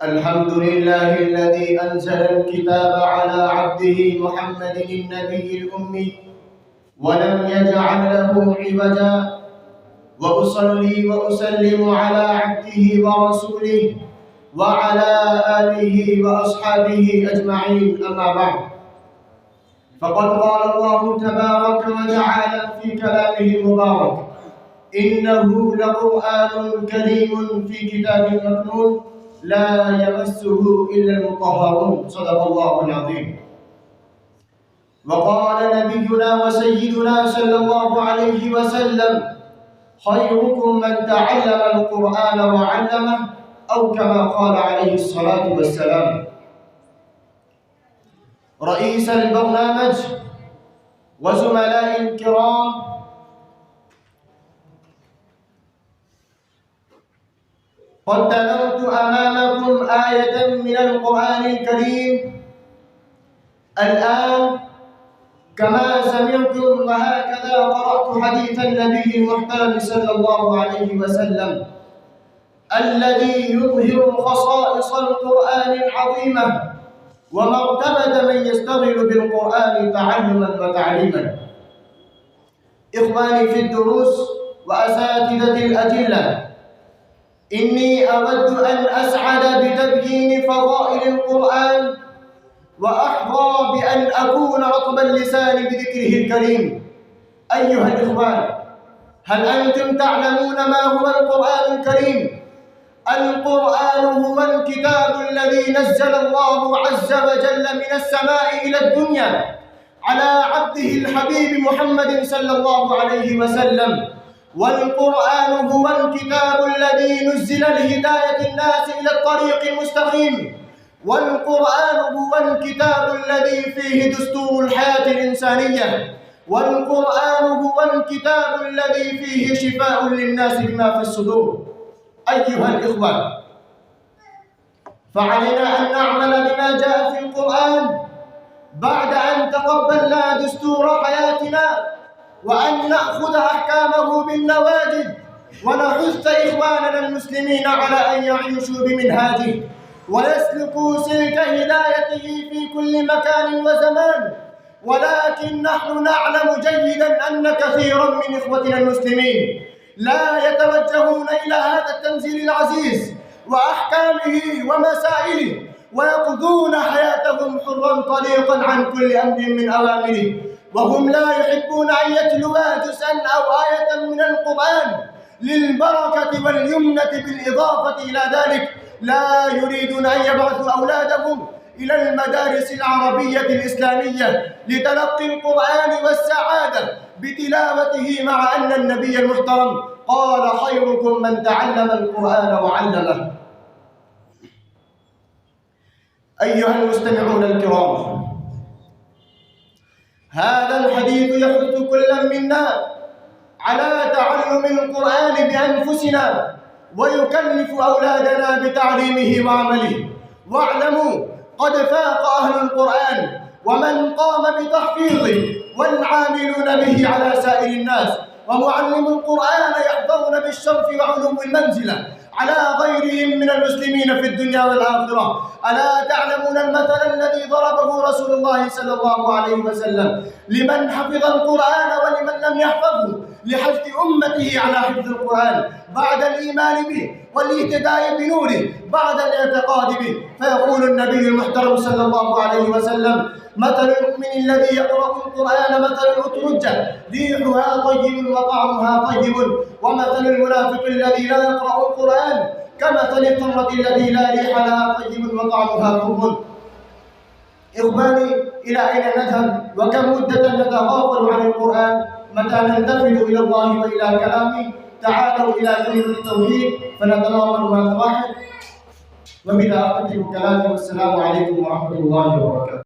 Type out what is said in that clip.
الحمد لله الذي أنزل الكتاب على عبده محمد النبي الأمي ولم يجعل له عوجا، وأصلي وأسلم على عبده ورسوله وعلى آله وأصحابه أجمعين، أما بعد، فقد قال الله تبارك وتعالى في كلامه المبارك: إنه لقرآن كريم في كتاب مكنون لا يمسه إلا المطهرون. صدق الله العظيم. وقال نبينا وسيدنا صلى الله عليه وسلم: خيركم من تعلم القرآن وعلمه، أو كما قال عليه الصلاة والسلام. رئيس البرنامج وزملاء الكرام، قد تلوت أمامكم آية من القرآن الكريم الآن كما سمعتم، وهكذا قرأت حديث النبي المحترم صلى الله عليه وسلم الذي يظهر خصائص القرآن العظيمة ومرتبة من يشتغل بالقرآن تعلما وتعليما. إخواني في الدروس وأساتذة الأجلة، إني أود أن أسعد بتبيين فضائل القرآن وأحظى بأن أكون رطب اللسان بذكره الكريم. أيها الإخوان، هل أنتم تعلمون ما هو القرآن الكريم؟ القرآن هو الكتاب الذي نزل الله عز وجل من السماء إلى الدنيا على عبده الحبيب محمد صلى الله عليه وسلم. والقرآن هو الكتاب الذي نزل لهداية الناس إلى الطريق المستقيم. والقرآن هو الكتاب الذي فيه دستور الحياة الإنسانية. والقرآن هو الكتاب الذي فيه شفاء للناس بما في الصدور. أيها الإخوة، فعلينا أن نعمل بما جاء في القرآن بعد أن تقبلنا دستور حياتنا، وأن نأخذ أحكامه بالنواجذ، ونحث إخواننا المسلمين على أن يعيشوا بمنهاجه ويسلكوا سلك هدايته في كل مكان وزمان. ولكن نحن نعلم جيدا أن كثيرا من إخوتنا المسلمين لا يتوجهون إلى هذا التنزيل العزيز وأحكامه ومسائله، ويقضون حياتهم حرا طليقا عن كل أمر من أوامره، وهم لا يحبون أن يتلوا جزءا أو آية من القرآن للبركة واليمنة، بالإضافة إلى ذلك لا يريدون أن يبعثوا أولادهم إلى المدارس العربية الإسلامية لتلقي القرآن والسعادة بتلاوته، مع أن النبي المحترم قال: خيركم من تعلم القرآن وعلمه. أيها المستمعون الكرام، هذا الحديث يحث كل منا على تعلم القرآن بأنفسنا، ويكلف أولادنا بتعليمه وعمله. واعلموا قد فاق أهل القرآن ومن قام بتحفيظه والعاملون به على سائر الناس، ومعلم القرآن يحظون بالشرف وعلو المنزلة على غيرهم من المسلمين في الدنيا والآخرة. ألا تعلمون المثل الذي ضربه رسول الله صلى الله عليه وسلم لمن حفظ القرآن ولمن لم يحفظه، لحث أمته على حفظ القرآن بعد الإيمان به والاهتداء بنوره بعد الاعتقاد به. فيقول النبي المحترم صلى الله عليه وسلم: مثل المؤمن الذي يقرأ القرآن مثل الأترجة ريحها طيب وطعمها طيب، ومثل المنافق الذي لا يقرأ القرآن كمثل التمرة التي لا ريح لها طيب وطعمها مر. إخواني، إلى أين نذهب؟ وكم مدة نتغافل عن القرآن؟ متى نلتفت إلى الله وإلى كلامه؟ تعالوا إلى كلمة التوحيد فنتناول ما تواحد. وبذا أختم كلامي، والسلام عليكم ورحمة الله وبركاته.